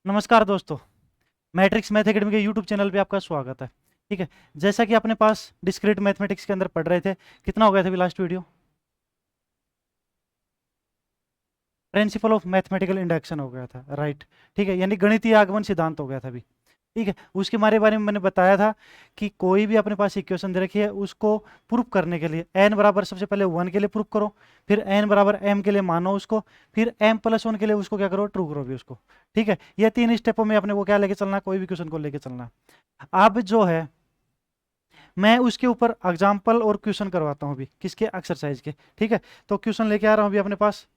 नमस्कार दोस्तों। Matrix math academy के यूट्यूब चैनल पे आपका स्वागत है। ठीक है। जैसा कि अपने पास डिस्क्रीट मैथमेटिक्स के अंदर पढ़ रहे थे, कितना हो गया था अभी last video? Principal of mathematical induction हो गया था, राइट। ठीक है, यानी गणितीय आगमन सिद्धांत हो गया था अभी। ठीक है, उसके बारे में मैंने बताया था कि कोई भी अपने पास इक्वेशन दे रखी है, उसको प्रूफ करने के लिए एन बराबर सबसे पहले 1 के लिए प्रूफ करो, फिर एन बराबर एम के लिए मानो उसको, फिर एम प्लस 1 के लिए उसको क्या करो, ट्रू करो भी उसको। ठीक है, ये 3 स्टेपों में अपने को क्या लेके चलना है, कोई भी क्वेश्चन को लेके चलना है। अब जो है, मैं उसके ऊपर एग्जाम्पल और क्वेश्चन करवाता हूँ अभी, किसके, एक्सरसाइज के। ठीक है, तो क्वेश्चन लेके आ रहा हूँ अभी अपने पास।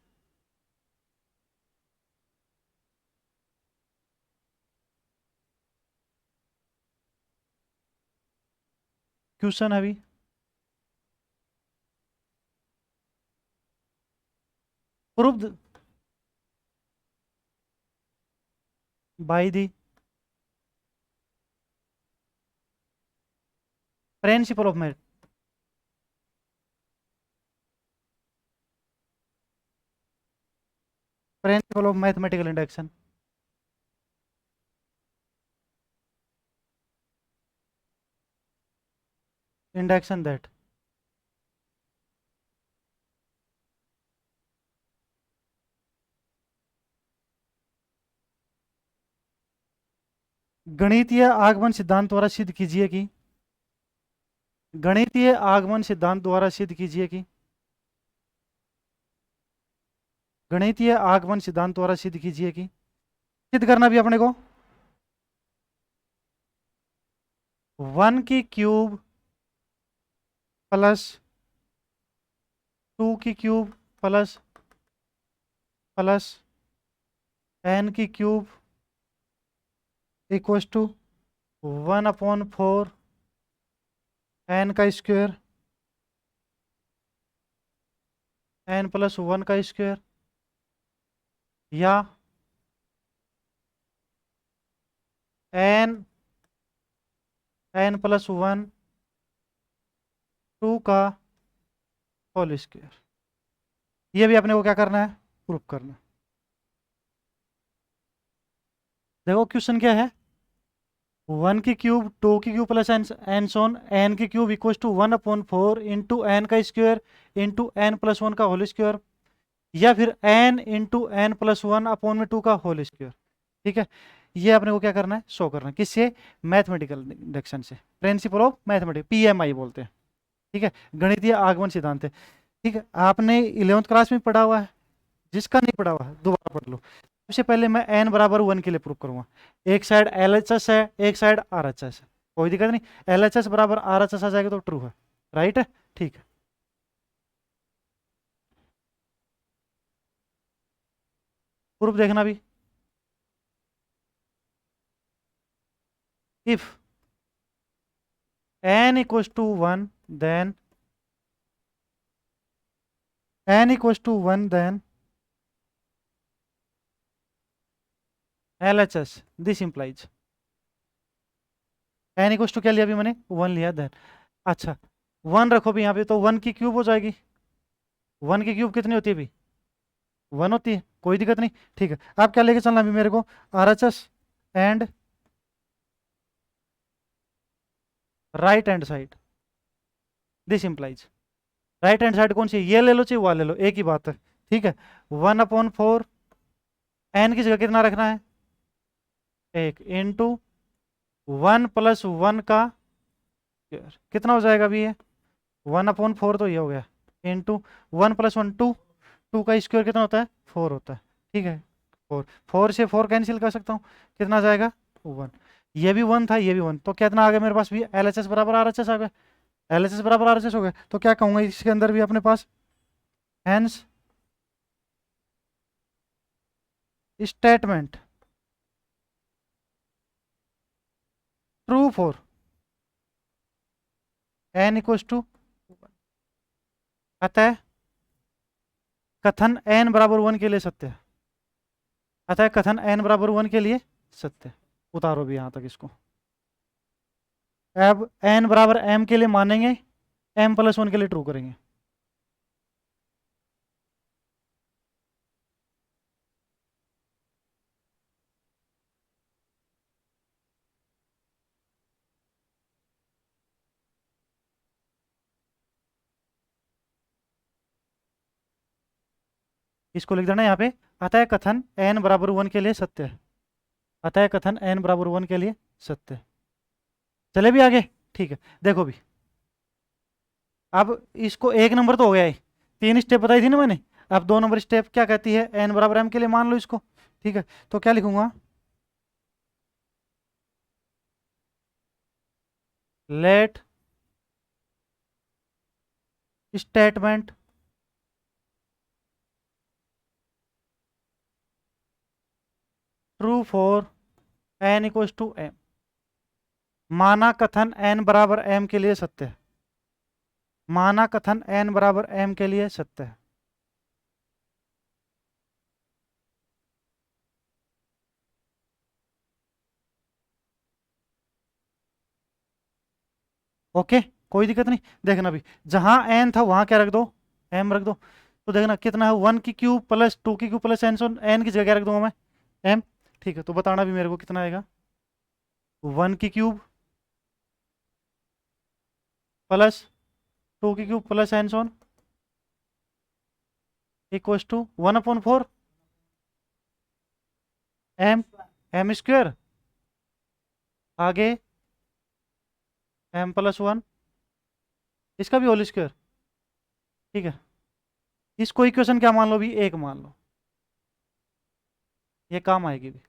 क्वेश्चन है अभी, proof bye the principle of math principal of mathematical induction. Induction that गणितीय आगमन सिद्धांत द्वारा सिद्ध कीजिए कि गणितीय आगमन सिद्धांत द्वारा सिद्ध कीजिए कि गणितीय आगमन सिद्धांत द्वारा सिद्ध कीजिए कि सिद्ध करना भी अपने को 1 की क्यूब प्लस 2 की क्यूब प्लस प्लस एन की क्यूब इक्वस टू 1/4 एन का स्क्वायर एन प्लस 1 का स्क्वायर, या एन एन प्लस 1 2 का होल स्क्वायर। ये भी अपने को क्या करना है, प्रूफ करना है। देखो क्वेश्चन क्या है, 1 की क्यूब 2 की क्यूब प्लस एन एन सोन एन की cube equal to 1/4 into n का स्क्वायर इंटू एन प्लस 1 का होल स्क्वायर, या फिर n into n plus 1 upon में 2 का होल स्क्वायर। ठीक है, ये अपने को क्या करना है, शो करना है, किससे, मैथमेटिकल इंडक्शन से, प्रिंसिपल ऑफ मैथमेटिक्स, पीएमआई बोलते हैं। ठीक है, गणितीय आगमन सिद्धांत है। ठीक है, आपने 11th क्लास में पढ़ा हुआ है, जिसका नहीं पढ़ा हुआ है दोबारा पढ़ लो। सबसे पहले मैं एन बराबर 1 के लिए प्रूव करूंगा। एक साइड एल एच एस है, एक साइड आर एच एस है, कोई दिक्कत नहीं। एल एच एस बराबर आर एच एस आ जाएगा तो ट्रू है, राइट है। ठीक है, प्रूफ देखना भी। If N equals to 1 then N equals to 1 then L H S, this implies N equals to क्या लिया अभी मैंने, 1 लिया, देन अच्छा 1 रखो भी यहाँ पे, तो 1 की क्यूब हो जाएगी। 1 की क्यूब कितनी होती है अभी, 1 होती है, कोई दिक्कत नहीं। ठीक है, अब क्या लेके चलना अभी मेरे को, are H S and right hand side, this implies right hand side कौन सी है, ये ले लो चाहे वो ले लो, एक ही बात है। ठीक है, 1/4 एन की जगह कितना रखना है, एक, इंटू 1+1 का स्क्वायर, कितना हो जाएगा अभी ये, 1/4 तो ये हो गया, इंटू 1+1 2, 2 का स्क्वायर कितना होता है, 4 होता है। ठीक है, 4, 4 से 4 कैंसिल कर सकता हूँ, कितना आ जाएगा, 1। ये भी 1 था, ये भी 1, तो कितना आ गया मेरे पास भी, एल एच एस बराबर आर एच एस आ गया। एल एच एस बराबर आर एच एस हो गया, तो क्या कहूँगा इसके अंदर भी अपने पास, hence statement true for N equals to, अतः कथन एन बराबर 1 के लिए सत्य है। अतः कथन एन बराबर 1 के लिए सत्य है। उतारो भी यहां तक इसको। अब एन बराबर एम के लिए मानेंगे, m+1 के लिए ट्रू करेंगे। इसको लिख देना यहाँ पे, अतः कथन n बराबर 1 के लिए सत्य है। अतः कथन n बराबर 1 के लिए सत्य है। चले भी आगे। ठीक है, देखो भी, अब इसको एक नंबर तो हो गया है, 3 स्टेप बताई थी ना मैंने। अब 2 नंबर स्टेप क्या कहती है, n बराबर m के लिए मान लो इसको। ठीक है, तो क्या लिखूंगा, let statement true for n equals to m। माना कथन n बराबर m के लिए सत्य है। माना कथन n बराबर m के लिए सत्य है। ओके, कोई दिक्कत नहीं। देखना भी, जहां n था वहां क्या रख दो, m रख दो। तो देखना कितना है, 1 की क्यूब प्लस 2 की क्यूब प्लस एन सो n की जगह क्या रख दूंगा मैं, m। ठीक है, तो बताना भी मेरे को कितना आएगा, 1 की क्यूब प्लस 2 की cube plus and so on equals to 1/4 m square, आगे m+1, इसका भी होल स्क्वेयर। ठीक है, इसको इक्वेशन क्या मान लो भी, एक मान लो, ये काम आएगी भी।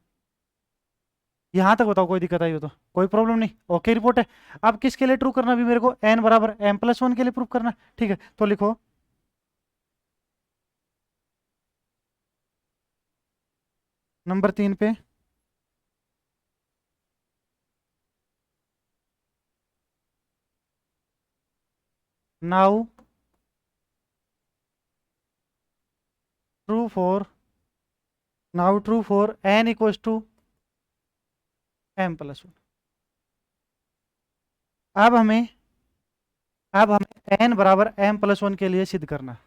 यहाँ तक बताओ, कोई दिक्कत आई हो तो, कोई प्रॉब्लम नहीं, ओके रिपोर्ट है। अब किसके लिए ट्रू करना भी मेरे को, n बराबर m+1 के लिए प्रूफ करना। ठीक है, तो लिखो नंबर 3 पे, now true for, now true for n equals to m+1। अब हमें अब हमें n बराबर m+1 के लिए सिद्ध करना।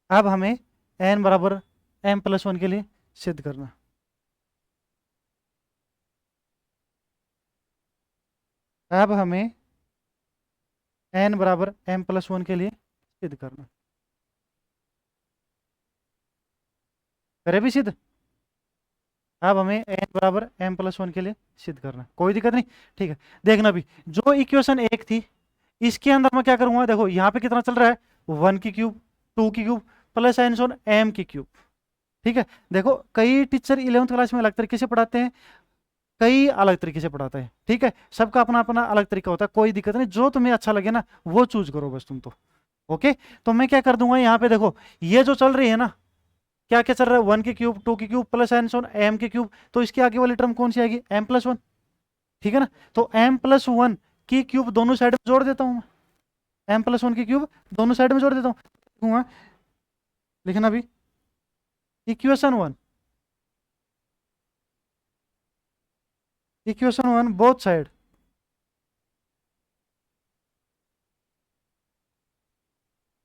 अब हमें n बराबर m+1 के लिए सिद्ध करना। अब हमें n बराबर m+1 के लिए सिद्ध करना। करे भी सिद्ध। अब हमें n बराबर m+1 के लिए सिद्ध करना, कोई दिक्कत नहीं। ठीक है, देखना भी, जो इक्वेशन एक थी इसके अंदर मैं क्या करूंगा, देखो यहाँ पे कितना चल रहा है, 1 की क्यूब 2 की cube plus and Son m की क्यूब। ठीक है, देखो कई टीचर 11वीं क्लास में अलग तरीके से पढ़ाते हैं, कई अलग तरीके से पढ़ाते हैं। ठीक है, सबका अपना अपना अलग तरीका होता है, कोई दिक्कत नहीं, जो तुम्हें अच्छा लगे ना वो चूज करो बस तुम तो। ओके, तो मैं क्या कर दूंगा यहाँ पे, देखो ये जो चल रही है ना, क्या क्या चल रहा है, 1 की क्यूब 2 की cube plus and Son m की क्यूब, तो इसके आगे वाली टर्म कौन सी आएगी, m+1। ठीक है ना, तो m+1 की क्यूब दोनों साइड में जोड़ देता हूँ मैं, m+1 की क्यूब दोनों साइड में जोड़ देता हूँ। लिखना भी, equation 1, equation 1 both side,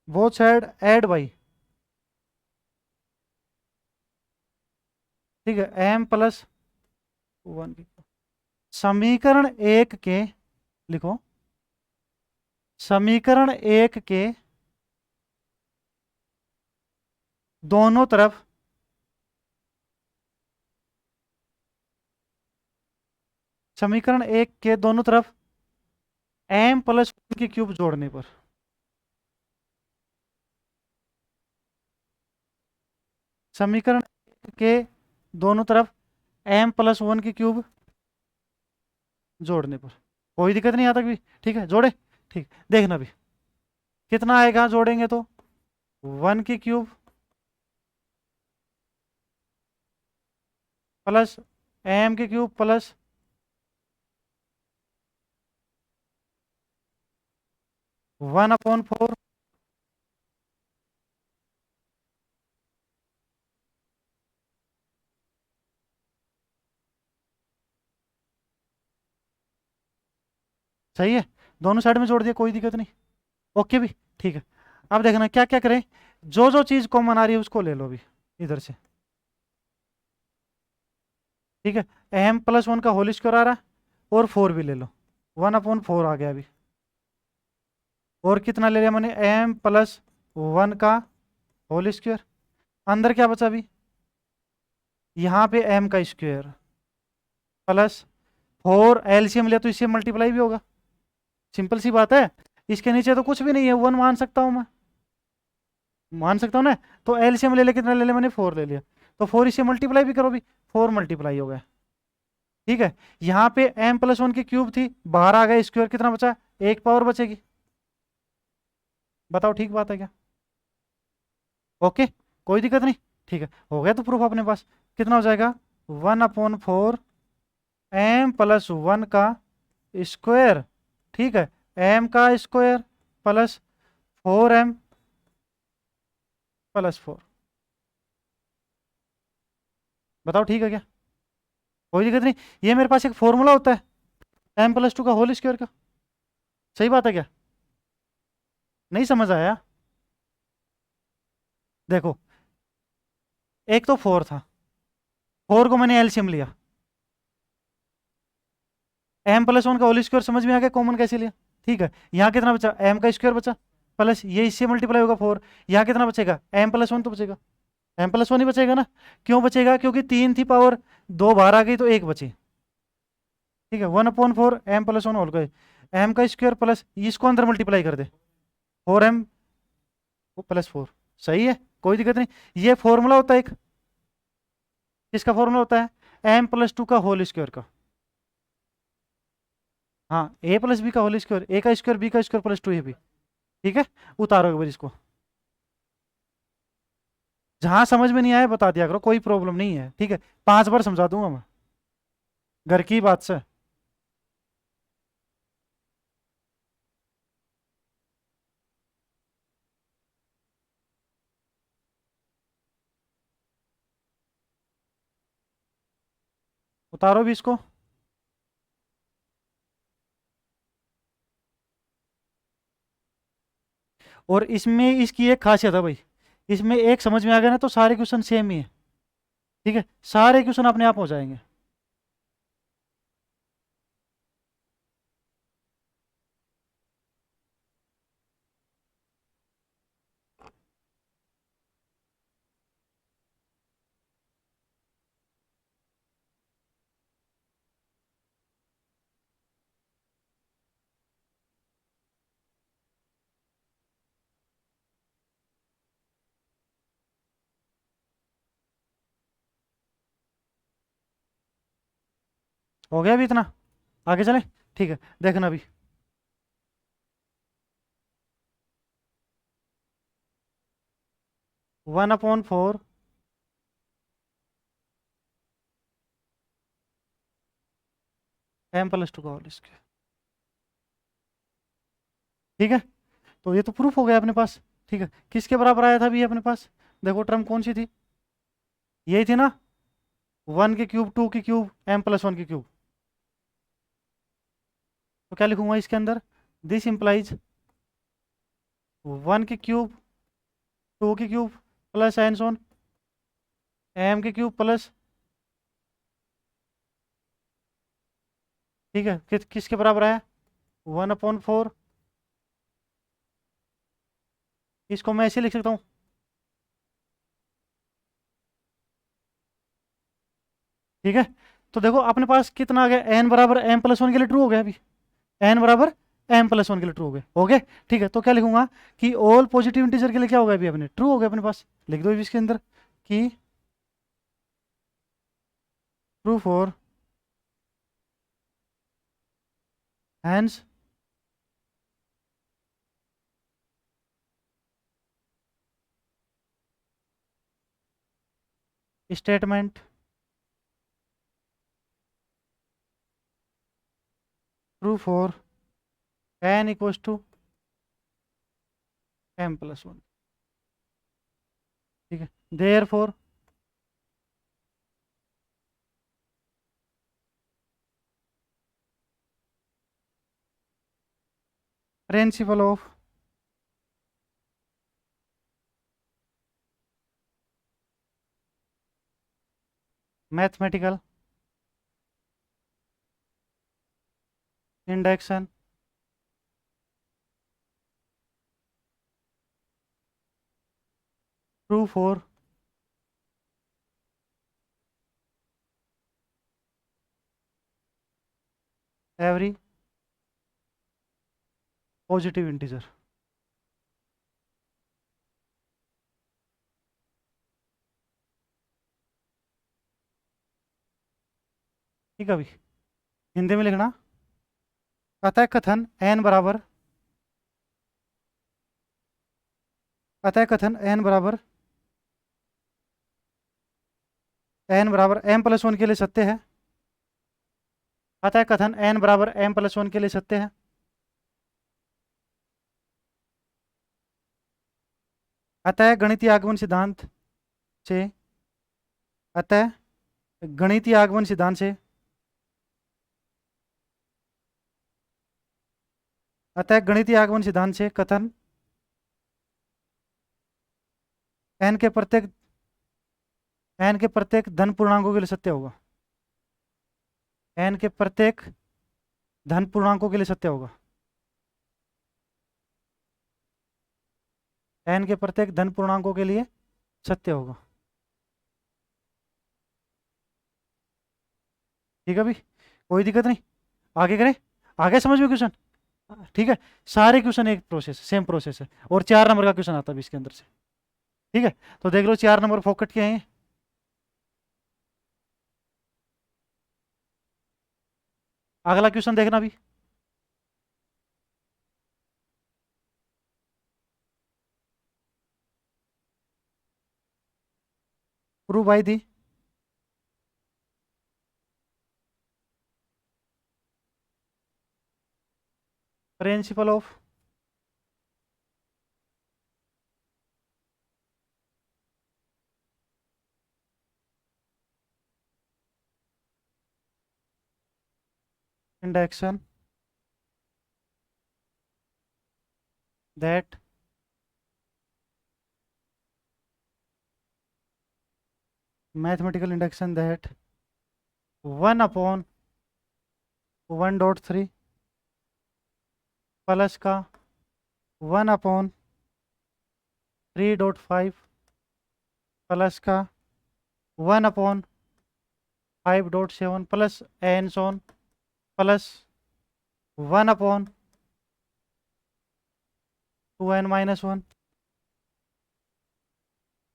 both side add by. ठीक है, m+1 की समीकरण एक के, लिखो समीकरण एक के दोनों तरफ समीकरण एक के दोनों तरफ m+1 की क्यूब जोड़ने पर, समीकरण के दोनों तरफ m+1 की क्यूब जोड़ने पर, कोई दिक्कत नहीं आता भी। ठीक है, जोड़े। ठीक, देखना भी कितना आएगा जोड़ेंगे तो, 1 की क्यूब प्लस m की क्यूब प्लस 1/4। सही है, दोनों साइड में जोड़ दिया, कोई दिक्कत नहीं, ओके भी। ठीक है, अब देखना क्या क्या करें, जो जो चीज़ कॉमन आ रही है उसको ले लो भी इधर से। ठीक है, m+1 का होल स्क्वायर आ रहा है, और 4 भी ले लो, 1/4 आ गया अभी। और कितना ले लिया मैंने, m+1 का होल स्क्वायर। अंदर क्या बचा अभी, यहाँ पे m का स्क्वायर प्लस 4, एलसीएम लिया तो इससे मल्टीप्लाई भी होगा, सिंपल सी बात है। इसके नीचे तो कुछ भी नहीं है, 1 मान सकता हूँ मैं, मान सकता हूँ ना। तो एलसीएम ले ले, कितना ले ले मैंने, 4 ले लिया। तो 4 इससे मल्टीप्लाई भी करो भी, 4 मल्टीप्लाई हो गया। ठीक है, यहाँ पे m+1 की क्यूब थी, बाहर आ गया स्क्वायर, कितना बचा, एक पावर बचेगी। बताओ ठीक बात है क्या? ओके, कोई दिक्कत नहीं। ठीक है, हो गया तो प्रूफ अपने पास। कितना हो जाएगा, 1/4 m+1 का स्क्वायर, ठीक है, m का स्क्वायर प्लस 4m+4। बताओ ठीक है क्या? कोई दिक्कत नहीं। ये मेरे पास एक फॉर्मूला होता है m+2 का होल स्क्वायर का। सही बात है क्या? नहीं समझ आया? देखो, एक तो 4 था, 4 को मैंने एलसीएम लिया, m+1 का होल स्क्वायर समझ में आ गया, कॉमन कैसे लिया। ठीक है, यहाँ कितना बचा, m का स्क्वायर बचा, प्लस ये इससे मल्टीप्लाई होगा 4, यहाँ कितना बचेगा, m+1 तो बचेगा, m+1 ही बचेगा ना। क्यों बचेगा, क्योंकि 3 थी पावर, 2 बाहर आ गई तो एक बची। ठीक है, 1/4 m+1 होल का m का स्क्वायर प्लस इसको अंदर मल्टीप्लाई कर दे, 4m प्लस 4। सही है, कोई दिक्कत नहीं। ये फॉर्मूला होता है एक, किसका फॉर्मूला होता है, m+2 का होल स्क्वायर का। हाँ, a+b का होल स्क्वायर, a का स्क्वायर b का स्क्वायर प्लस 2ab। ठीक है, उतारो एक बार इसको, जहां समझ में नहीं आया बता दिया करो, कोई प्रॉब्लम नहीं है। ठीक है, 5 बार समझा दूंगा मैं, घर की बात से। उतारो भी इसको। और इसमें इसकी एक खासियत है भाई, इसमें एक समझ में आ गया ना तो सारे क्वेश्चन सेम ही है। ठीक है, सारे क्वेश्चन अपने आप हो जाएंगे। हो गया अभी इतना, आगे चले। ठीक है, देखना अभी, 1/4 m+2 का होल स्क्वायर। ठीक है, तो ये तो प्रूफ हो गया अपने पास। ठीक है, किसके बराबर आया था अभी अपने पास, देखो टर्म कौन सी थी, यही थी ना, 1 की क्यूब, 2 की क्यूब, m+1 की क्यूब। तो क्या लिखूंगा इसके अंदर, दिस इंप्लाइज 1 की क्यूब, 2 की cube plus and Son m की क्यूब प्लस, ठीक है, किसके बराबर आया, 1/4। इसको मैं ऐसे लिख सकता हूँ। ठीक है, तो देखो अपने पास कितना आ गया, n=m+1 के लिए ट्रू हो गया अभी, n=m+1 के लिए ट्रू हो गया। ठीक है, तो क्या लिखूंगा कि ऑल पॉजिटिव इंटीजर के लिए क्या होगा अभी अपने, ट्रू हो गया अपने पास। लिख दो अभी इसके अंदर कि true for hence statement, true for n=m+1। ठीक है, therefore principle of mathematical induction true for every positive integer. ठीक है अभी हिंदी में लिखना। अतः कथन एन बराबर, अतः कथन एन बराबर एम प्लस वन के लिए सत्य है। अतः कथन एन बराबर एम प्लस वन के लिए सत्य है। अतः गणितीय आगमन सिद्धांत से, अतः गणितीय आगमन सिद्धांत से, अतः गणितीय आगमन सिद्धांत से कथन एन के प्रत्येक, एन के प्रत्येक धन पूर्णांकों के लिए सत्य होगा। एन के प्रत्येक धन पूर्णांकों के लिए सत्य होगा। एन के प्रत्येक धन पूर्णांकों के लिए सत्य होगा। ठीक है भाई, कोई दिक्कत नहीं। आगे करें, आगे समझ में क्वेश्चन। ठीक है, सारे क्वेश्चन एक प्रोसेस, सेम प्रोसेस है, और 4 नंबर का क्वेश्चन आता है इसके अंदर से। ठीक है, तो देख लो 4 नंबर फोकट के हैं। अगला क्वेश्चन देखना भी। Prove by the principle of induction that mathematical induction that 1/1.3 plus का 1/3.5 प्लस का 1/5.7 plus and so on plus 1/2n-1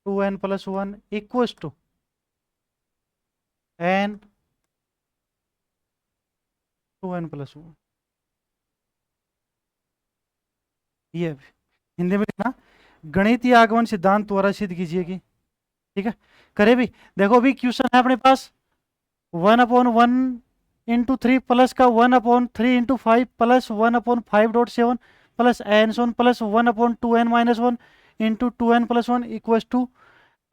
2n+1 equals to n 2n+1। ये हिंदी में लिखना, गणितीय आगमन सिद्धांत द्वारा सिद्ध कीजिए कि। ठीक है, करे भी। देखो अभी क्वेश्चन है अपने पास 1/1 × 3 प्लस का 1/3 × 5 plus 1/5.7 plus and so on plus 1/2n-1 into 2n+1 equals to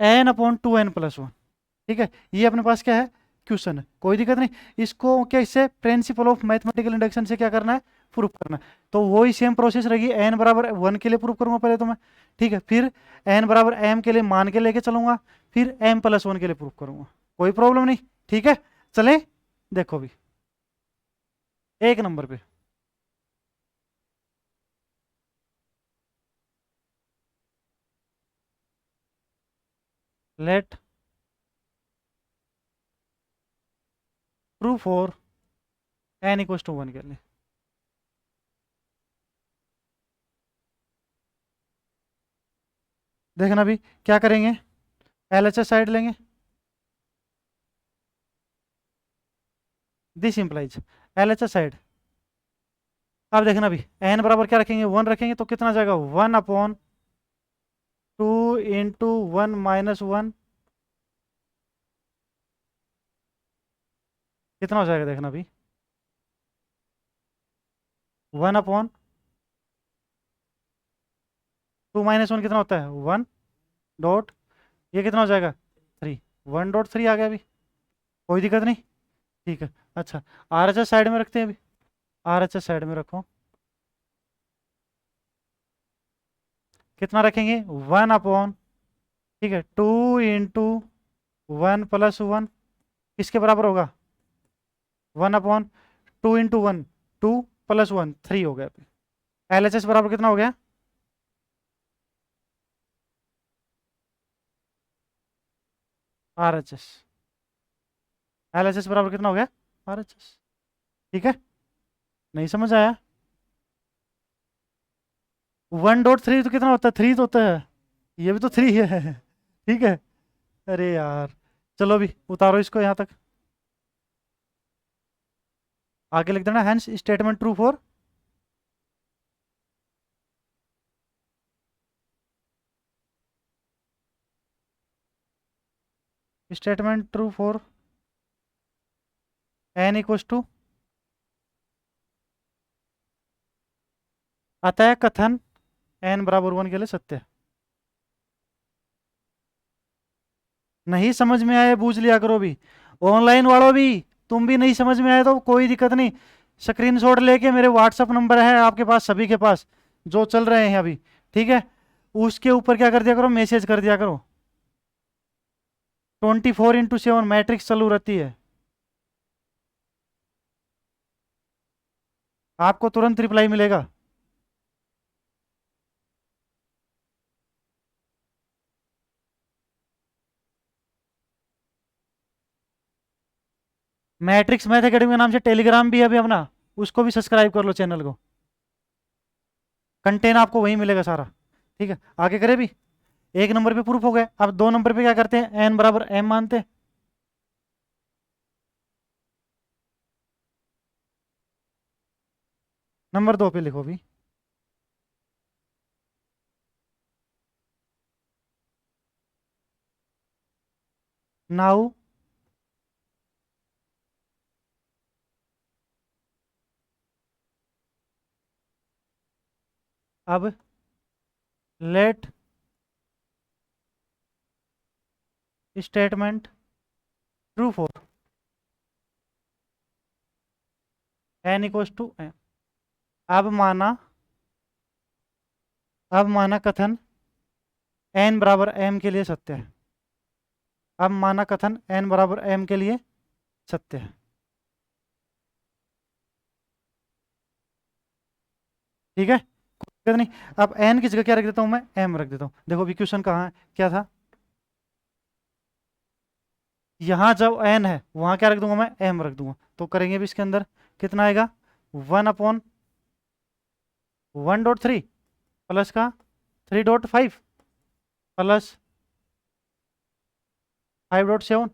n/2n+1। ठीक है, ये अपने पास क्या है, क्वेश्चन है, कोई दिक्कत नहीं। इसको क्या, इससे प्रिंसिपल ऑफ मैथमेटिकल इंडक्शन से क्या करना है, प्रूफ करना है। तो वही सेम प्रोसेस रहेगी, एन बराबर 1 के लिए प्रूफ करूंगा पहले तो मैं। ठीक है, फिर एन बराबर एम के लिए मान के लेके चलूंगा, फिर m+1 के लिए प्रूफ करूंगा, कोई प्रॉब्लम नहीं। ठीक है, चले देखो भी 1 नंबर पे। लेट प्रूफ फॉर n=1 के लिए। देखना भी क्या करेंगे, LHS साइड लेंगे। This implies LHS side. अब देखना भी n बराबर क्या रखेंगे, 1 रखेंगे, तो कितना जाएगा 1/2 × 1 - 1 कितना हो जाएगा, देखना भी 1/2 - 1 कितना होता है 1 डॉट, ये कितना हो जाएगा 3, 1.3 आ गया अभी, कोई दिक्कत नहीं। ठीक है, अच्छा RHS साइड में रखते हैं अभी, RHS साइड में रखो, कितना रखेंगे 1/, ठीक है 2 × 1 + 1 किसके बराबर होगा 1/2 × 1 2 + 1 3 हो गया अभी। LHS बराबर कितना हो गया, RHS, LHS बराबर कितना हो गया RHS। ठीक है, नहीं समझ आया? 1.3 तो कितना होता है? 3 तो होता है। ये भी तो 3 है। ठीक है। अरे यार, चलो अभी उतारो इसको यहाँ तक। आगे लिख देना hence statement true for. Statement true for N equals to, अतः कथन एन बराबर 1 के लिए सत्य है। नहीं समझ में आया बूझ लिया करो भी। ऑनलाइन वालों भी, तुम भी नहीं समझ में आए तो कोई दिक्कत नहीं। स्क्रीनशॉट लेके मेरे व्हाट्सअप नंबर है आपके पास, सभी के पास, जो चल रहे हैं अभी, ठीक है, उसके ऊपर क्या कर दिया करो, मैसेज कर दिया करो। 24/7 मैट्रिक्स चालू रहती है। आपको तुरंत रिप्लाई मिलेगा। मैट्रिक्स मैथ एकेडमी के नाम से टेलीग्राम भी है अभी अपना, उसको भी सब्सक्राइब कर लो चैनल को। कंटेंट आपको वहीं मिलेगा सारा। ठीक है, आगे करें भी। एक नंबर पे प्रूफ हो गया, अब 2 नंबर पे क्या करते हैं, एन बराबर एम मानते हैं। नंबर 2 पे लिखो भी। नाउ अब let statement true for N equals to M. अब माना, अब माना कथन एन बराबर एम के लिए सत्य है। अब माना कथन एन बराबर एम के लिए सत्य है। ठीक है, कोई दिक्कत नहीं। अब एन की जगह क्या रख देता हूं मैं, एम रख देता हूं। देखो अभी क्वेश्चन कहाँ है, क्या था, यहाँ जब एन है वहां क्या रख दूंगा मैं, एम रख दूंगा। तो करेंगे भी इसके अंदर, कितना आएगा, 1/1.3 प्लस का 3.5 प्लस 5.7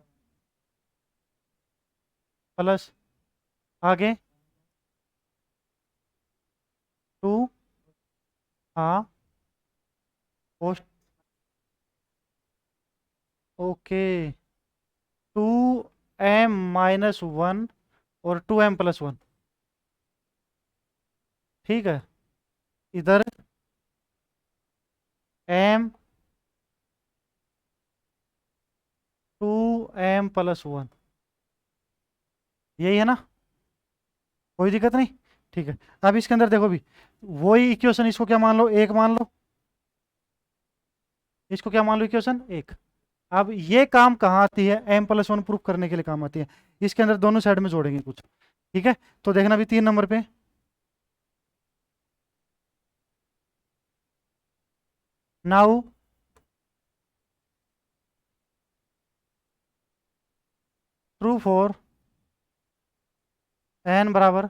प्लस आगे 2, हाँ, पोस्ट, ओके, 2m-1 और 2m+1। ठीक है, इधर m 2m+1, यही है ना, कोई दिक्कत नहीं। ठीक है, अब इसके अंदर देखो भी, वही इक्वेशन, इसको क्या मान लो, एक मान लो, इसको क्या मान लो, इक्वेशन एक। अब ये काम कहाँ आती है, m+1 प्रूफ करने के लिए काम आती है। इसके अंदर दोनों साइड में जोड़ेंगे कुछ। ठीक है, तो देखना भी 3 नंबर पे, नाउ ट्रू फॉर n बराबर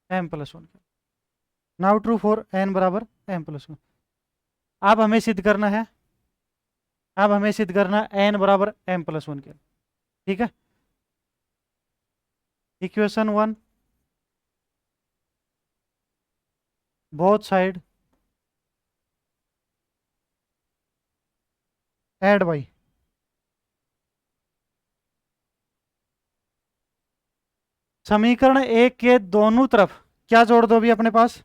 m+1। Now true for n बराबर m+1। अब हमें सिद्ध करना है, अब हमें सिद्ध करना है n बराबर m+1 के। ठीक है, equation 1, both side add by, समीकरण एक के दोनों तरफ क्या जोड़ दो भी अपने पास,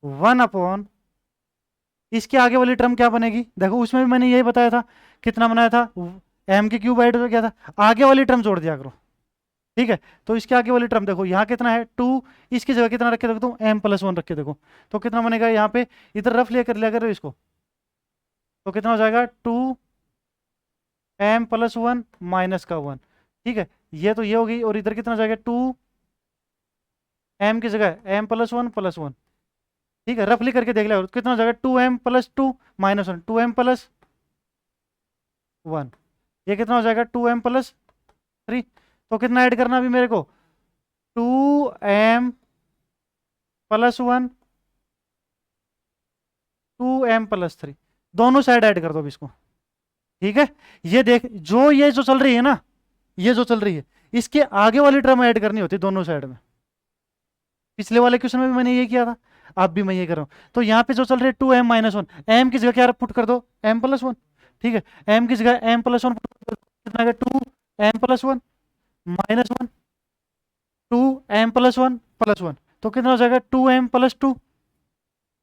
1/, इसके आगे वाली टर्म क्या बनेगी, देखो उसमें भी मैंने यही बताया था, कितना बनाया था, m³ ऐड हो गया था, आगे वाली टर्म जोड़ दिया करो। ठीक है, तो इसके आगे वाली टर्म देखो, यहाँ कितना है 2, इसकी जगह कितना रख के देखो तुम, m+1 रख के देखो, तो कितना बनेगा यहाँ पे, इधर रफ लेकर लिया करो इसको, तो कितना हो जाएगा 2m+1 -1। ठीक है, ये तो ये होगी, और इधर कितना हो जाएगा 2m की जगह m+1 +1। ठीक है, रफली करके देख लिया करो, कितना हो जाएगा 2m+2 -1, 2m+1, ये कितना हो जाएगा 2m+3। तो कितना ऐड करना अभी मेरे को, 2m+1 2m+3, दोनों साइड ऐड कर दो अब इसको। ठीक है, ये देख, ये जो चल रही है ना, ये जो चल रही है, इसके आगे वाली टर्म ऐड करनी होती है दोनों साइड में। पिछले वाले क्वेश्चन में भी मैंने ये किया था, अब भी मैं ये कर रहा हूँ। तो यहाँ पे जो चल रही है 2m-1, m की जगह क्या पुट कर दो, m+1। ठीक है, m की जगह m+1 पुट कर दो, कितना आ गया, 2m+1 -1, 2m+1 +1, तो कितना हो जाएगा, 2m+2,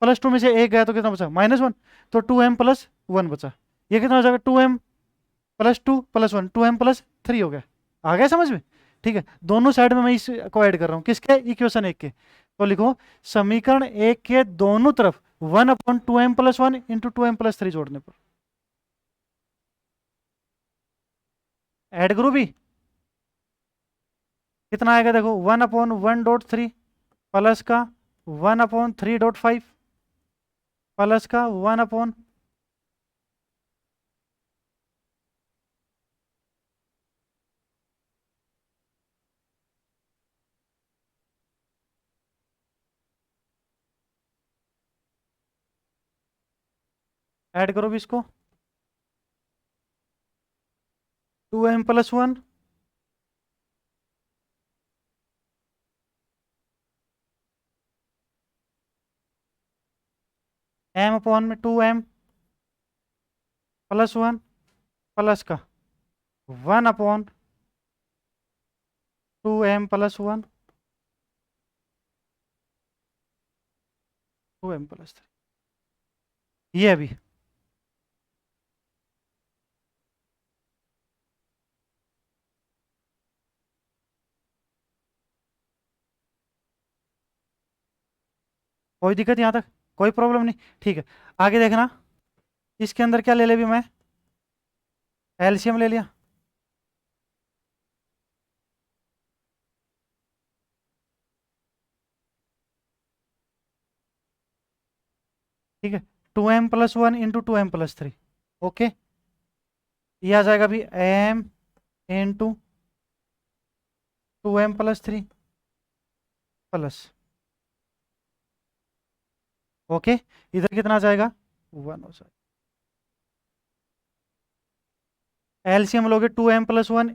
+2 में से एक गया तो कितना बचा, -1, तो 2m+1 बचा। ये कितना हो जाएगा, 2m+2 +1, 2m+3 हो गया। आ गया समझ में? ठीक है, दोनों साइड में मैं इसको ऐड कर रहा हूँ, किसके, इक्वेशन 1 के। तो लिखो, समीकरण 1 के दोनों तरफ 1/2m+1 × 2m+3 जोड़ने पर ऐड करो भी, कितना आएगा देखो, 1/1.3 प्लस का 1/3.5 प्लस का 1 ऐड करो भी इसको, 2m+1 m/2m+1 प्लस का 1/2m+1 2m+3, ये अभी कोई दिक्कत यहाँ तक, कोई प्रॉब्लम नहीं। ठीक है, आगे देखना, इसके अंदर क्या ले ले भी मैं, एलसीएम ले लिया। ठीक है, 2m+1 × 2m+3, ओके, ये आ जाएगा अभी m × 2m+3 प्लस, ओके, इधर कितना आ जाएगा, 1 हो जाएगा। एलसीएम लोगे 2m+1,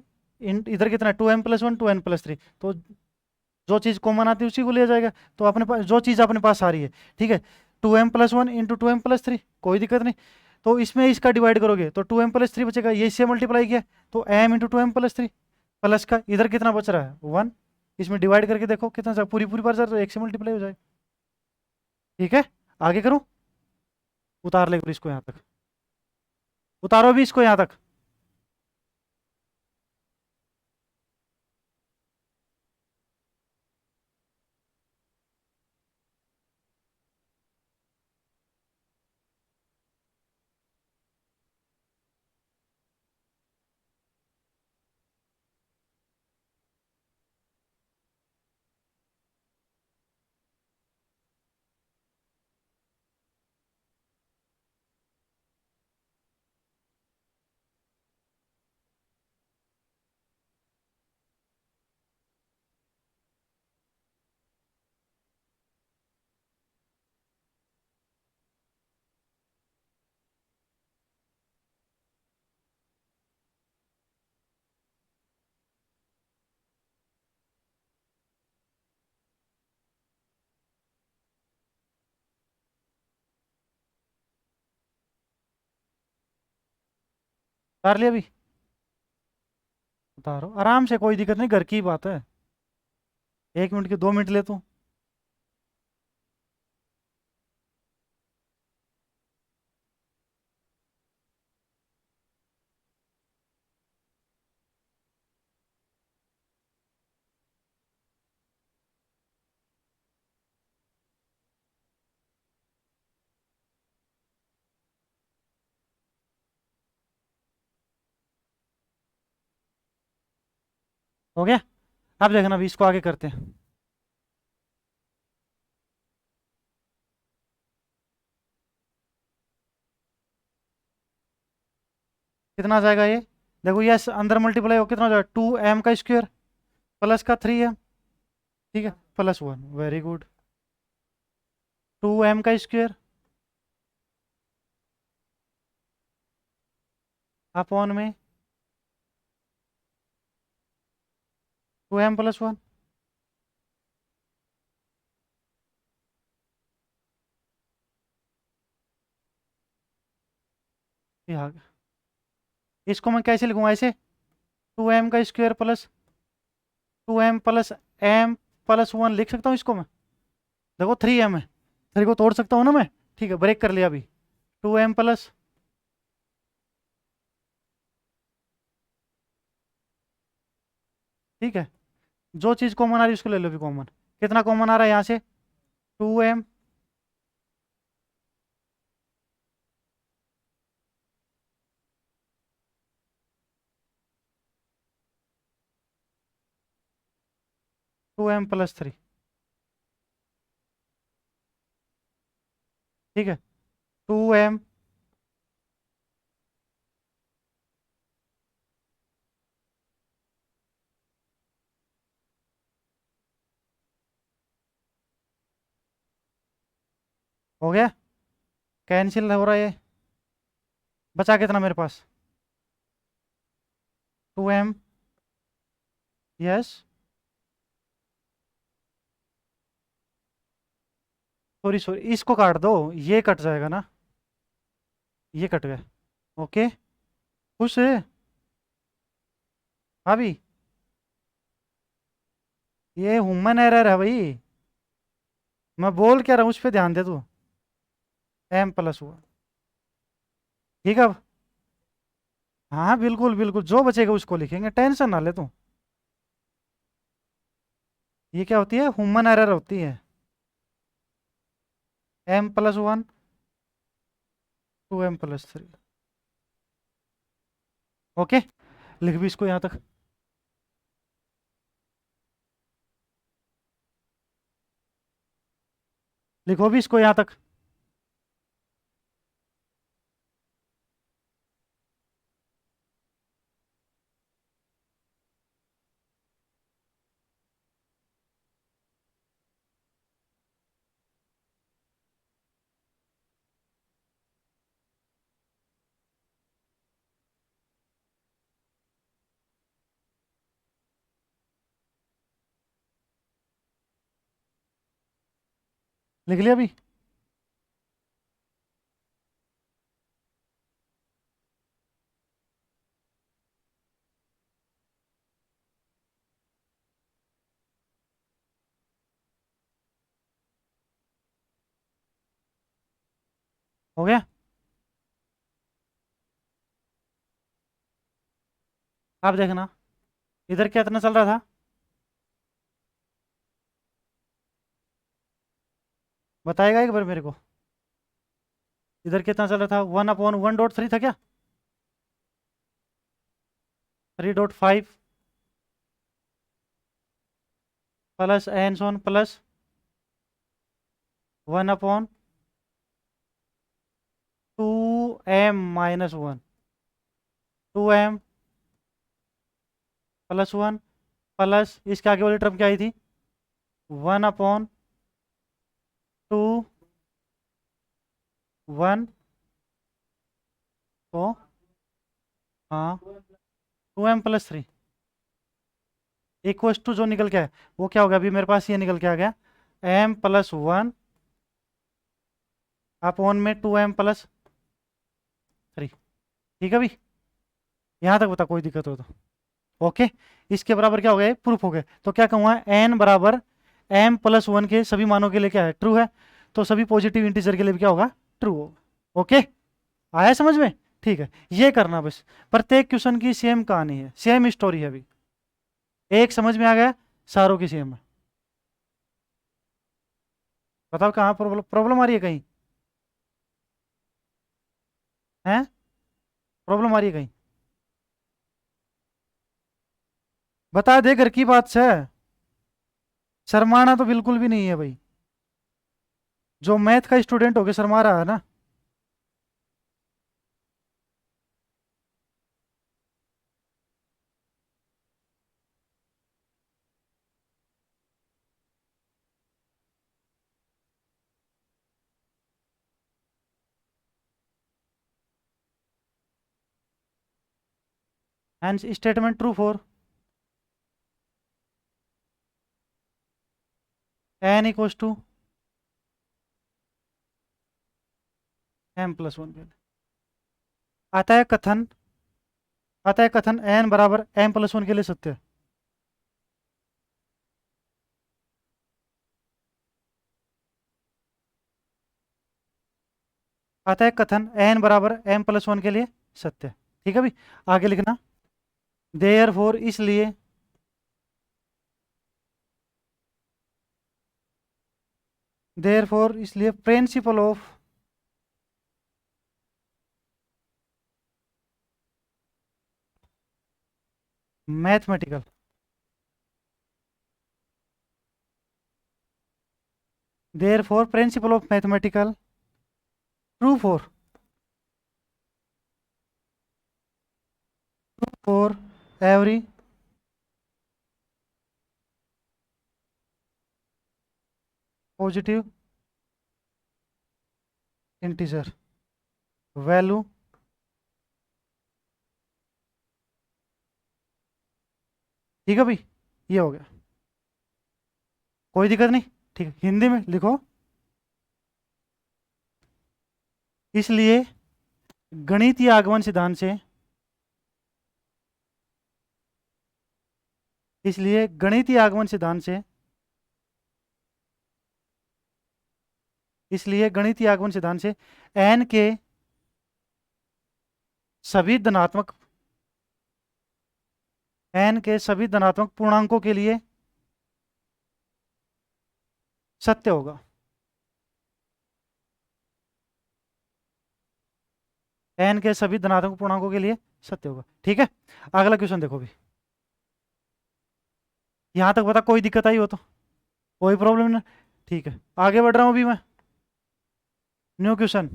इधर कितना, 2m+1 2n+3, तो जो चीज़ कॉमन आती है उसी को लिया जाएगा। तो अपने पास जो चीज़ अपने पास आ रही है, ठीक है, 2m+1 × 2m+3, कोई दिक्कत नहीं। तो इसमें इसका डिवाइड करोगे तो 2m+3 बचेगा, ये इससे मल्टीप्लाई किया तो m × 2m+3 प्लस का इधर कितना बच रहा है, 1, इसमें डिवाइड करके देखो कितना पूरी पूरी बार तो 1 से मल्टीप्लाई हो जाएगा। ठीक है, आगे करूँ, उतार ले इसको यहाँ तक, उतारो भी इसको यहाँ तक। उतार लिया अभी, उतारो आराम से, कोई दिक्कत नहीं, घर की बात है, 1 मिनट की 2 मिनट ले तू। हो गया, अब देखना अभी इसको आगे करते हैं। कितना आ जाएगा ये, देखो ये अंदर मल्टीप्लाई हो कितना हो जाएगा, 2m² प्लस का 3m ठीक है, +1, वेरी गुड। 2m का स्क्वायर अपॉन में 2m+1। ये आ गया। इसको मैं कैसे लिखूंगा ऐसे, 2m का स्क्वायर प्लस 2m+m+1 लिख सकता हूँ इसको मैं। देखो 3m है, 3 को तोड़ सकता हूँ ना मैं। ठीक है, ब्रेक कर लिया अभी। 2m प्लस, ठीक है, जो चीज़ कॉमन आ रही है उसको ले लो भी कॉमन। कितना कॉमन आ रहा है यहाँ से, 2m, (2m+3), ठीक है। 2m, हो गया, कैंसिल हो रहा है ये। बचा कितना मेरे पास, 2m, यस, सॉरी सॉरी, इसको काट दो, ये कट जाएगा ना, ये कट गया। ओके, खुश है अभी। ये ह्यूमन एरर है भाई, मैं बोल क्या रहा हूँ उस पर ध्यान दे तू। m+1, ठीक है अब। हाँ बिल्कुल बिल्कुल, जो बचेगा उसको लिखेंगे, टेंशन ना ले तू। ये क्या होती है, ह्यूमन एरर होती है। m+1, 2m+3। ओके, लिख भी इसको यहाँ तक। लिखो भी इसको यहाँ तक। लिख लिया अभी। हो गया, अब देखना इधर क्या इतना चल रहा था, बताएगा एक बार मेरे को। इधर कितना चल रहा था, 1/1.3 था क्या, 3.5 plus and so on plus 1/2m-1, 2m+1 plus इसके आगे वाली टर्म क्या आई थी, 1/2, 1, तो हाँ, 2m+3 इक्वस टू जो निकल के आया वो क्या हो गया, अभी मेरे पास ये निकल के आ गया, m+1 अपॉन में 2m+3। ठीक है, अभी यहाँ तक बता, कोई दिक्कत हो तो। ओके, इसके बराबर क्या हो गया, प्रूफ हो गया। तो क्या कहूँगा, n बराबर m+1 के सभी मानों के लिए क्या है, ट्रू है। तो सभी पॉजिटिव इंटीजर के लिए भी क्या होगा, ट्रू होगा। ओके, आया समझ में। ठीक है, ये करना बस। प्रत्येक क्वेश्चन की सेम कहानी है, सेम स्टोरी है अभी। एक समझ में आ गया, सारों की सेम है। बताओ कहाँ प्रॉब्लम प्रॉब्लम आ रही है कहीं, है प्रॉब्लम आ रही है कहीं, बता दे, घर की बात से। शर्माना तो बिल्कुल भी नहीं है भाई, जो मैथ का स्टूडेंट होके शर्मा रहा है ना। Hence statement true for N equals to m+1 के लिए। आता है कथन n बराबर m+1 के लिए सत्य है। आता है कथन n बराबर m+1 के लिए सत्य है। ठीक है भाई, आगे लिखना। देयर फोर इसलिए principal of mathematical true for every positive integer value ठीक है भाई, ये हो गया, कोई दिक्कत नहीं। ठीक है, हिंदी में लिखो। इसलिए गणितीय आगमन सिद्धांत से इसलिए गणितीय आगमन सिद्धांत से इसलिए गणितीय आगमन सिद्धांत से n के सभी धनात्मक पूर्णांकों के लिए सत्य होगा। n के सभी धनात्मक पूर्णांकों के लिए सत्य होगा। ठीक है, अगला क्वेश्चन देखो भी। यहां तक बता, कोई दिक्कत आई हो तो? कोई प्रॉब्लम ना? ठीक है, आगे बढ़ रहा हूं अभी मैं। New question.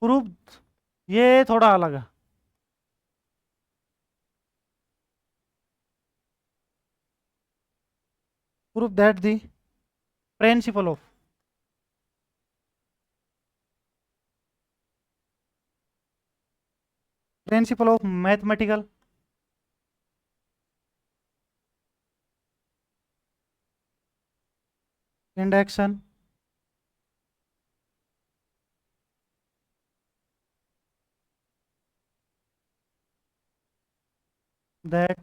प्रूफ, ये थोड़ा अलग है। Proof that the principle of mathematical induction that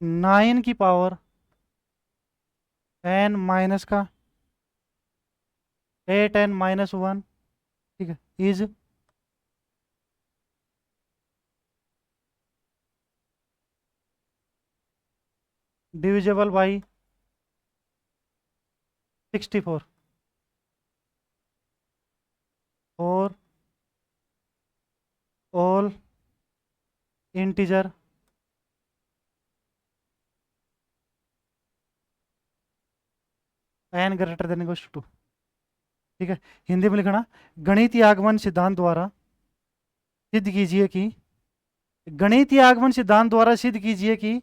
9 की पावर n माइनस का 8n-1, ठीक है, इज डिविजिबल बाई 64 और all integer n greater than equal to 2। ठीक है, हिंदी में लिखना। गणितीय आगमन सिद्धांत द्वारा सिद्ध कीजिए कि गणितीय आगमन सिद्धांत द्वारा सिद्ध कीजिए कि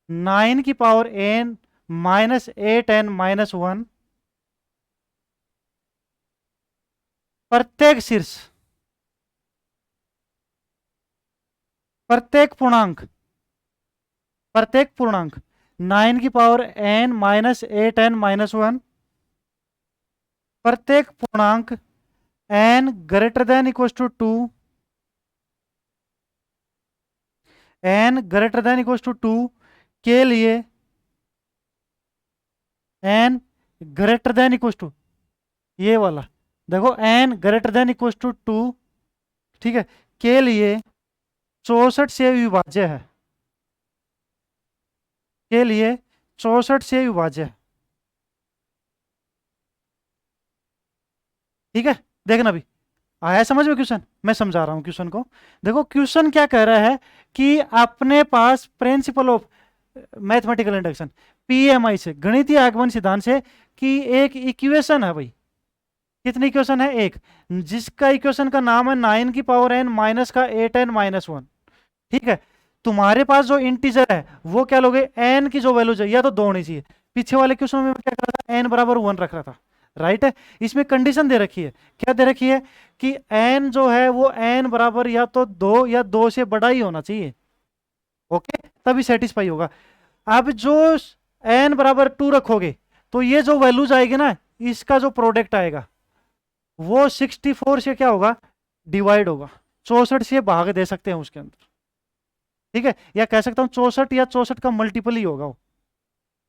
9 की पावर n माइनस 8n-1 प्रत्येक शीर्ष प्रत्येक पूर्णांक 9 की पावर n माइनस 8n-1 प्रत्येक पूर्णांक n greater than equal to 2 n greater than equal to 2 के लिए n greater than equal to, ये वाला देखो, n greater than equal to 2, ठीक है, के लिए 64 से विभाज्य है, के लिए 64 से विभाज्य है। ठीक है, देखना भी आया समझ में क्वेश्चन? मैं समझा रहा हूं क्वेश्चन को। देखो क्वेश्चन क्या कह रहा है कि अपने पास principle of mathematical induction PMI से, गणितीय आगमन सिद्धांत से, कि एक इक्वेशन है भाई, कितनी इक्वेशन है? एक। जिसका इक्वेशन का नाम है 9 की पावर n माइनस का 8n माइनस 1। ठीक है, तुम्हारे पास जो इंटीजर है वो क्या लोगे? n की जो वैल्यू चाहिए या तो दो होनी चाहिए। पीछे वाले क्वेश्चन में मैं क्या कर रहा था? n बराबर 1 रख रहा था, राइट है। इसमें कंडीशन दे रखी है, क्या दे रखी है? कि n जो है वो n बराबर या तो 2 या 2 से बड़ा ही होना चाहिए, ओके, तभी सेटिस्फाई होगा। अब जो n बराबर 2 रखोगे तो ये जो वैल्यूज आएगी ना, इसका जो प्रोडक्ट आएगा वो 64 से क्या होगा? डिवाइड होगा। 64 से भाग दे सकते हैं उसके अंदर, ठीक है, या कह सकता हूं 64 या 64 का मल्टीपल ही होगा वो।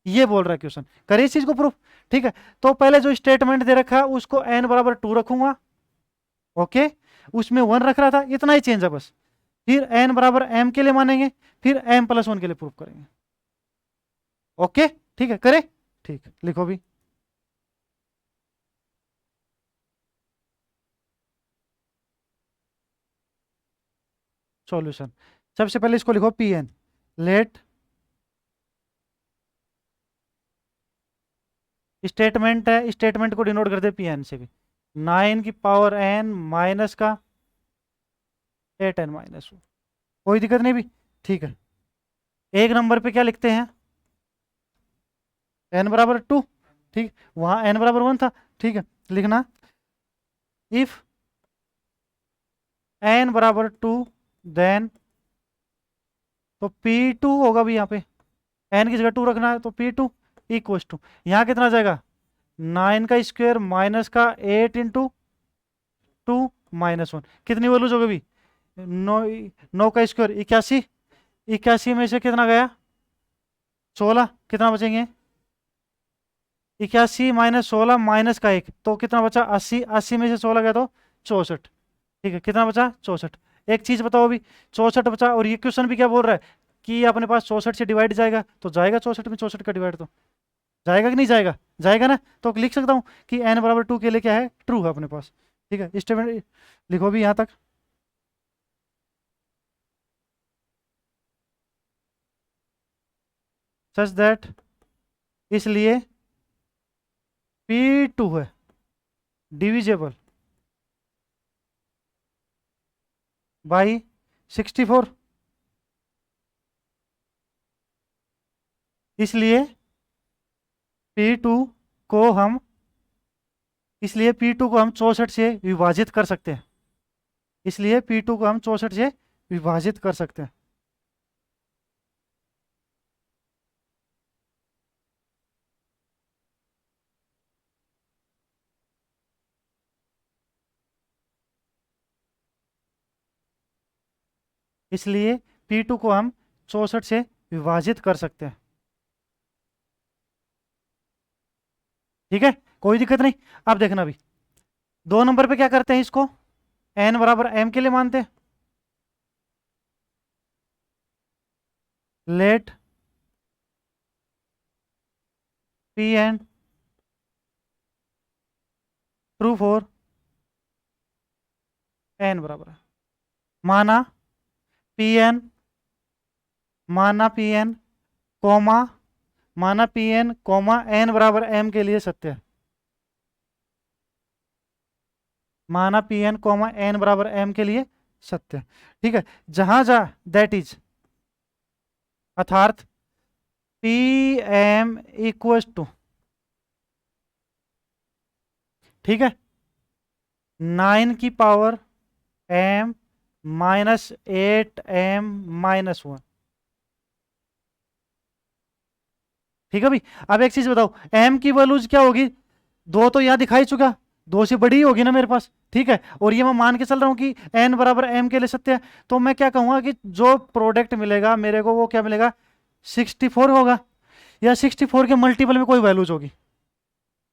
ये बोल रहा है क्वेश्चन, करे इस चीज को प्रूफ। ठीक है, तो पहले जो स्टेटमेंट दे रखा है उसको n बराबर 2 रखूंगा, ओके, उसमें 1 रख रहा था, इतना ही चेंज है बस। फिर n बराबर m के लिए मानेंगे, फिर m प्लस 1 के लिए प्रूफ करेंगे, ओके। ठीक है, करे, ठीक, लिखो भी। सॉल्यूशन, सबसे पहले इसको लिखो पी एन, लेट स्टेटमेंट है, स्टेटमेंट को डिनोट कर दे पी एन से भी। 9 की पावर n माइनस का 8n माइनस, कोई दिक्कत नहीं भी, ठीक है। एक नंबर पे क्या लिखते हैं? n बराबर 2, ठीक, वहां n बराबर 1 था, ठीक है, लिखना इफ n बराबर 2 देन, तो P2 होगा भी यहाँ पे, n की जगह 2 रखना है, तो P2 इक्वल टू, यहाँ कितना आ जाएगा? 9 का स्क्वायर माइनस का 8 इंटू 2 माइनस 1, कितनी वैल्यूज हो गई भी? 9, 9 का स्क्वायर 81, 81 में से कितना गया? 16, कितना बचेंगे? 81 माइनस 16 माइनस का 1, तो कितना बचा? 80, 80 में से 16 गया तो 64, ठीक है, कितना बचा? 64। एक चीज बताओ अभी, 64 बचा, और ये क्वेश्चन भी क्या बोल रहा है कि अपने पास 64 से डिवाइड जाएगा, तो जाएगा 64 में 64 का डिवाइड, तो जाएगा कि नहीं जाएगा? जाएगा ना, तो लिख सकता हूँ कि n बराबर 2 के लिए क्या है? ट्रू है अपने पास, ठीक है। स्टेटमेंट लिखो भी यहाँ तक। सच दैट, इसलिए P2 है डिविजेबल बाई 64, इसलिए P2 को हम, इसलिए P2 को हम 64 से विभाजित कर सकते हैं, इसलिए P2 को हम 64 से विभाजित कर सकते हैं। इसलिए P2 को हम 64 से विभाजित कर सकते हैं, ठीक है, कोई दिक्कत नहीं। अब देखना भी, 2 नंबर पे क्या करते हैं? इसको n बराबर m के लिए मानते हैं, let P N true for n बराबर है, माना पी एन, माना पी एन कॉमा, माना पी एन कॉमा n बराबर m के लिए सत्य है, माना पी एन कॉमा n बराबर m के लिए सत्य है, ठीक है। जहां जा दैट इज, अर्थात पी एम इक्वल टू, ठीक है, 9 की power m minus 8m minus 1, ठीक है भाई। अब एक चीज बताओ, m की वैल्यूज क्या होगी? 2 तो यहाँ दिखाई चुका, 2 से बड़ी ही होगी ना मेरे पास, ठीक है, और ये मैं मान के चल रहा हूँ कि n बराबर m के लिए सत्य है, तो मैं क्या कहूंगा कि जो प्रोडक्ट मिलेगा मेरे को वो क्या मिलेगा? 64 होगा, या 64 के मल्टीपल में कोई वैल्यूज होगी।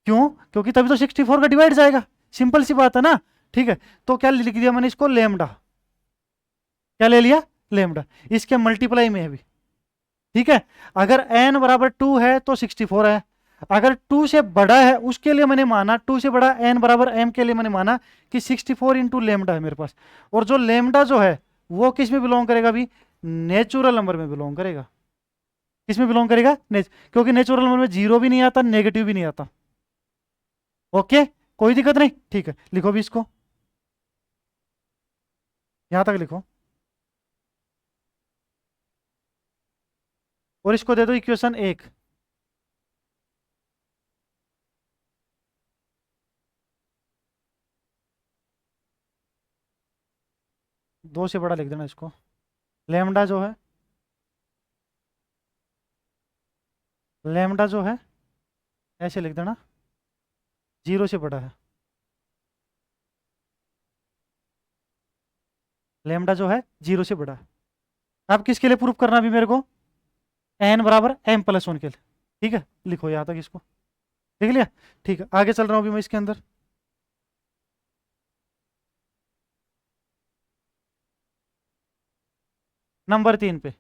क्यों? क्योंकि तभी तो 64 का डिवाइड जाएगा, सिंपल सी बात है ना, ठीक है। तो क्या लिख दिया मैंने इसको? लेमडा, क्या ले लिया? लेमडा, इसके मल्टीप्लाई में है भी, ठीक है। अगर n बराबर 2 है तो 64 है, अगर 2 से बड़ा है उसके लिए मैंने माना, 2 से बड़ा n बराबर m के लिए मैंने माना कि 64 इंटू लेमडा है मेरे पास, और जो लेमडा जो है वो किस में बिलोंग करेगा भी? नेचुरल नंबर में बिलोंग करेगा। किस में बिलोंग करेगा? क्योंकि नेचुरल नंबर में जीरो भी नहीं आता, नेगेटिव भी नहीं आता, ओके, कोई दिक्कत नहीं, ठीक है, लिखो भी इसको, यहां तक लिखो, और इसको दे दो इक्वेशन 1। दो से बड़ा लिख देना इसको, लेमडा जो है, लेमडा जो है ऐसे लिख देना, 0 से बड़ा है, लेमडा जो है 0 से बड़ा है। अब किसके लिए प्रूफ करना भी मेरे को, एन बराबर एम प्लस वन के लिए, ठीक है, लिखो यहाँ तक इसको, लिख लिया, ठीक है, आगे चल रहा हूँ अभी मैं इसके अंदर। नंबर 3 पे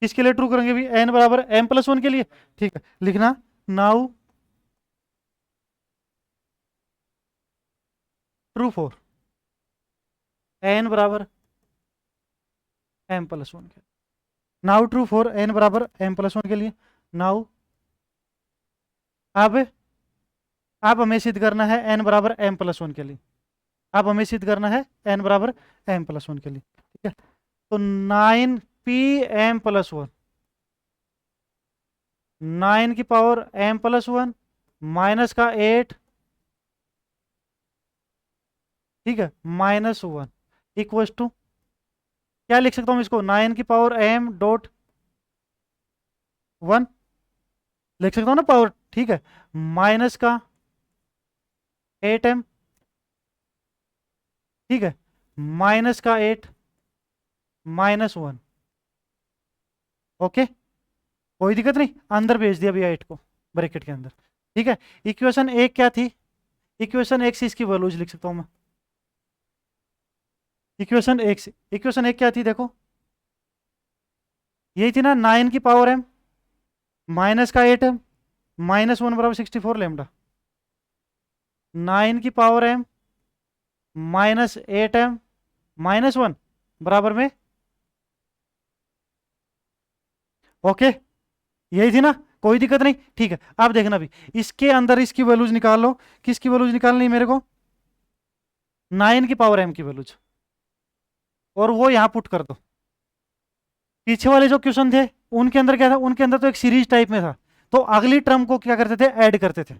किसके लिए ट्रू करेंगे भी, एन बराबर एम प्लस वन के लिए, ठीक है, लिखना, नाउ ट्रू फॉर एन बराबर एम प्लस वन के, नाउ ट्रू फॉर एन बराबर एम प्लस वन के लिए, नाउ अब अब हमें सिद्ध करना है एन बराबर एम प्लस वन के लिए, अब हमें सिद्ध करना है एन बराबर एम प्लस वन के लिए, ठीक है, तो 9p m+1, 9 की पावर m+1 माइनस का 8, ठीक है, -1 इक्वल्स टू, क्या लिख सकता हूं इसको, 9 की पावर m.1 लिख सकता हूं ना पावर, ठीक है, माइनस का 8m, ठीक है, माइनस का 8 -1, ओके, कोई दिक्कत नहीं, अंदर भेज दिया भैया 8 को ब्रैकेट के अंदर, ठीक है। इक्वेशन 1 क्या थी, इक्वेशन 1 से इसकी वैल्यूज लिख सकता हूं मैं, इक्वेशन 1 से, इक्वेशन 1 क्या थी देखो, यही थी ना, 9 की पावर m माइनस का 8m -1 बराबर 64 लेमडा, 9 की पावर m -8m -1 बराबर में, ओके, यही थी ना, कोई दिक्कत नहीं, ठीक है। अब देखना भी इसके अंदर इसकी वैल्यूज निकाल लो, किसकी वैल्यूज निकालनी है मेरे को, 9 की पावर m की वैल्यूज, और वो यहां पुट कर दो। पीछे वाले जो क्वेश्चन थे उनके अंदर क्या था, उनके अंदर तो एक सीरीज टाइप में था, तो अगली टर्म को क्या करते थे, ऐड करते थे,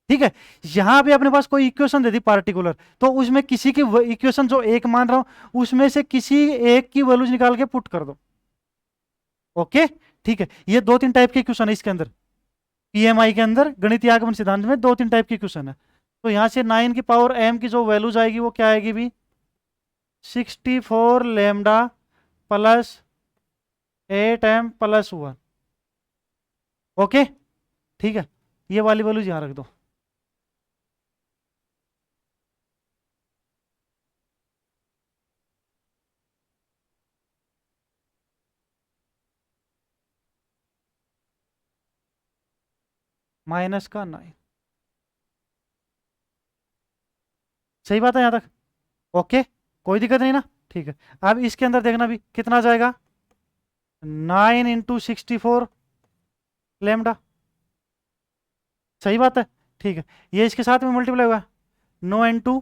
ठीक है। यहां पे अपने पास कोई इक्वेशन दे दी पार्टिकुलर, तो उसमें किसी की इक्वेशन जो एक मान रहा हूं उसमें से किसी एक की वैल्यूज निकाल के पुट कर दो, ओके, ठीक है। ये 2-3 टाइप के क्वेश्चन है इसके अंदर, पीएमआई के अंदर गणितीय आगमन सिद्धांत में 2-3 टाइप के क्वेश्चन है। तो यहां से 9 की पावर m की जो वैल्यूज आएगी वो क्या आएगी भी, 64 लेमडा प्लस 8m+1, ओके, ठीक है, ये वाली वैल्यूज यहां रख दो, माइनस का 9, सही बात है यहां तक, ओके, कोई दिक्कत नहीं ना, ठीक है। अब इसके अंदर देखना भी कितना जाएगा, 9 × 64 लेमडा, सही बात है, ठीक है, ये इसके साथ में मल्टीप्लाई होगा, 9 × 2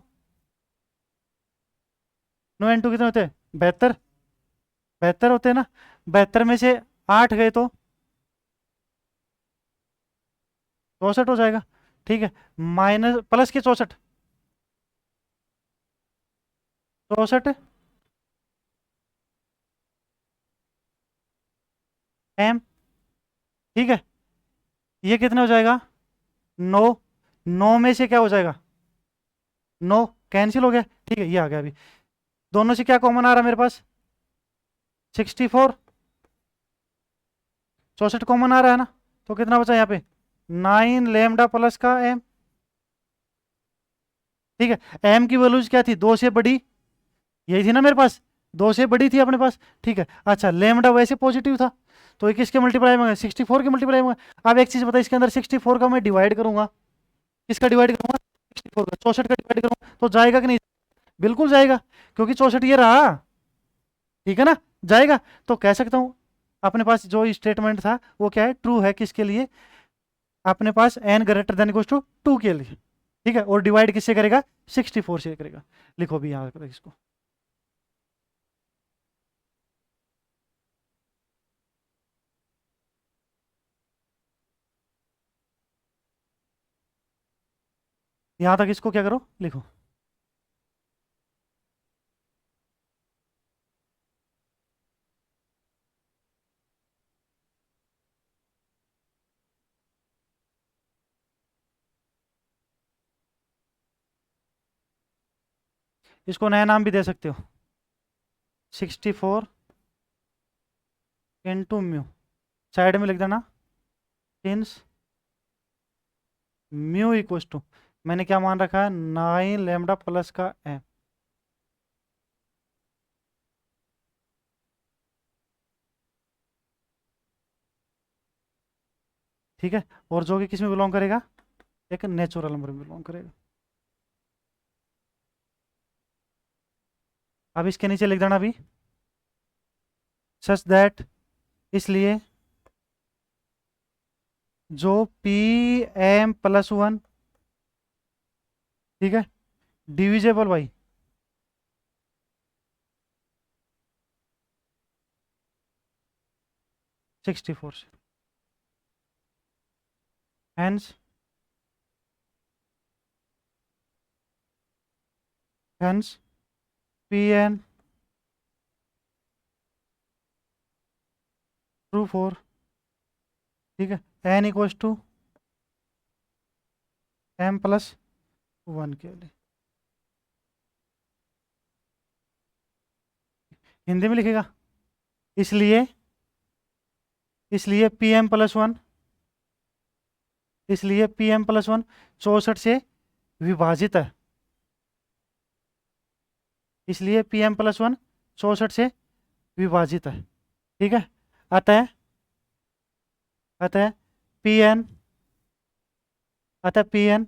कितने होते हैं, 72, 72 होते हैं ना, 72 में से 8 गए तो 64 हो जाएगा, ठीक है, माइनस प्लस के 64, 64 m, ठीक है, ये कितने हो जाएगा, 9, 9 में से क्या हो जाएगा, 9 कैंसिल हो गया, ठीक है, ये आ गया अभी, दोनों से क्या कॉमन आ रहा है मेरे पास, 64, 64 कॉमन आ रहा है ना, तो कितना बचा यहाँ पे, 9 लेमडा प्लस का m, ठीक है, m की वैल्यूज क्या थी, 2 से बड़ी, यही थी ना मेरे पास, 2 से बड़ी थी अपने पास, ठीक है, अच्छा लेमडा वैसे पॉजिटिव था, तो ये किसके मल्टीप्लाई में, 64 के मल्टीप्लाई में। अब एक चीज बता, इसके अंदर 64 का मैं डिवाइड करूंगा, किसका डिवाइड करूंगा, 64 का, 64 का डिवाइड करूंगा तो जाएगा कि नहीं, बिल्कुल जाएगा, क्योंकि 64 ये रहा, ठीक है ना, जाएगा, तो कह सकता हूं अपने पास जो स्टेटमेंट था वो क्या है, ट्रू है, किसके लिए, अपने पास n greater than equal to 2 के लिए, ठीक है, और डिवाइड किससे करेगा, 64 से करेगा। लिखो भी यहाँ इसको। यहाँ तक इसको क्या करो, लिखो। इसको नया नाम भी दे सकते हो, 64 इंटू म्यू, साइड में लिख देना सिंस म्यू इक्वल टू, मैंने क्या मान रखा है, 9 लैम्डा प्लस का एम, ठीक है, और जो कि किस में बिलोंग करेगा, एक नेचुरल नंबर में बिलोंग करेगा। अब इसके नीचे लिख देना अभी, सच दैट, इसलिए जो पी एम प्लस वन, ठीक है, डिविजेबल बाई 64 से, hence hence P N true for, ठीक है, N equals to M plus one के लिए। हिंदी में लिखेगा, इसलिए इसलिए पी एम प्लस वन, इसलिए पी एम प्लस वन 64 से विभाजित है, इसलिए पी एम प्लस वन 64 से विभाजित है, ठीक है। अतः अतः पी एन, अतः पी एन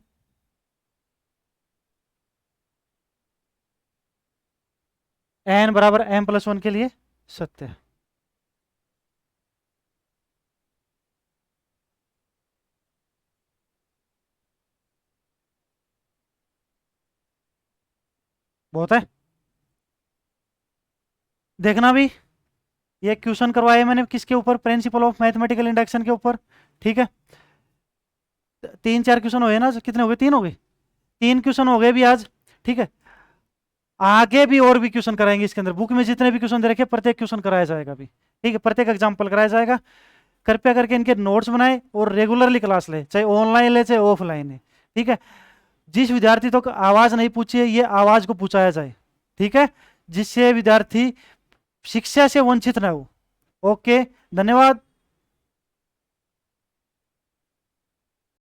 एन बराबर एम प्लस वन के लिए सत्य है। बहुत है, देखना भी, ये क्वेश्चन करवाया मैंने किसके ऊपर, प्रिंसिपल ऑफ मैथमेटिकल इंडक्शन के ऊपर, ठीक है। 3-4 क्वेश्चन हो गए ना, कितने हो गए, 3 हो गए, 3 क्वेश्चन हो गए भी आज, ठीक है। आगे भी और भी क्वेश्चन कराएंगे इसके अंदर, बुक में जितने भी क्वेश्चन दे रखे प्रत्येक क्वेश्चन कराया जाएगा भी, ठीक है, प्रत्येक एग्जाम्पल कराया जाएगा। कृपया करके इनके नोट्स बनाए और रेगुलरली क्लास ले, चाहे ऑनलाइन ले चाहे ऑफलाइन है, ठीक है। जिस विद्यार्थी तक तो आवाज नहीं पूछी है, ये आवाज को पूछाया जाए, ठीक है, जिससे विद्यार्थी शिक्षा से वंचित न हो। ओके, धन्यवाद।